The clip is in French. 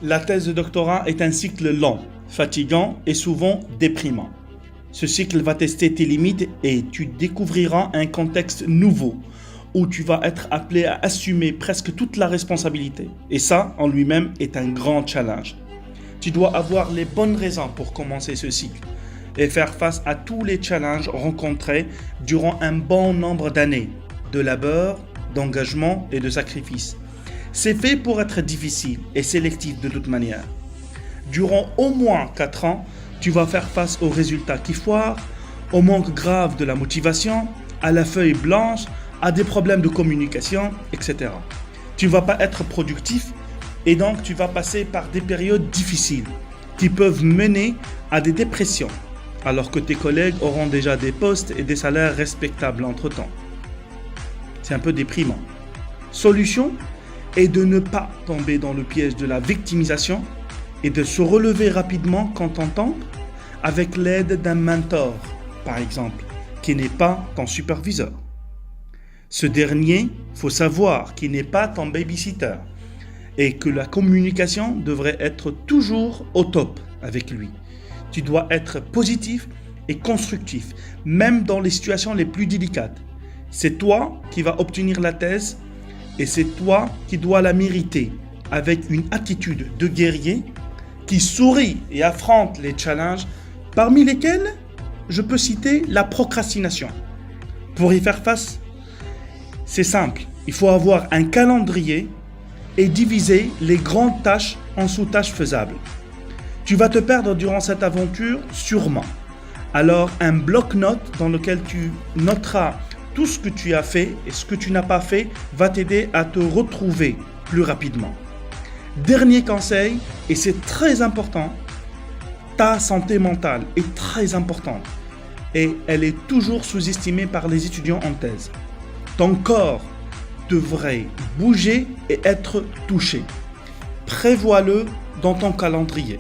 La thèse de doctorat est un cycle lent, fatigant et souvent déprimant. Ce cycle va tester tes limites et tu découvriras un contexte nouveau où tu vas être appelé à assumer presque toute la responsabilité. Et ça, en lui-même, est un grand challenge. Tu dois avoir les bonnes raisons pour commencer ce cycle et faire face à tous les challenges rencontrés durant un bon nombre d'années de labeur, d'engagement et de sacrifice. C'est fait pour être difficile et sélectif de toute manière. Durant au moins 4 ans, tu vas faire face aux résultats qui foirent, au manque grave de la motivation, à la feuille blanche, à des problèmes de communication, etc. Tu ne vas pas être productif et donc tu vas passer par des périodes difficiles qui peuvent mener à des dépressions, alors que tes collègues auront déjà des postes et des salaires respectables entre-temps. C'est un peu déprimant. Solution est de ne pas tomber dans le piège de la victimisation et de se relever rapidement quand on tombe avec l'aide d'un mentor, par exemple, qui n'est pas ton superviseur. Ce dernier, faut savoir qu'il n'est pas ton babysitter et que la communication devrait être toujours au top avec lui. Tu dois être positif et constructif, même dans les situations les plus délicates. C'est toi qui vas obtenir la thèse et c'est toi qui dois la mériter avec une attitude de guerrier qui sourit et affronte les challenges, parmi lesquels je peux citer la procrastination. Pour y faire face, c'est simple, il faut avoir un calendrier et diviser les grandes tâches en sous-tâches faisables. Tu vas te perdre durant cette aventure sûrement. Alors un bloc-notes dans lequel tu noteras tout ce que tu as fait et ce que tu n'as pas fait va t'aider à te retrouver plus rapidement. Dernier conseil, et c'est très important, ta santé mentale est très importante et elle est toujours sous-estimée par les étudiants en thèse. Ton corps devrait bouger et être touché. Prévois-le dans ton calendrier.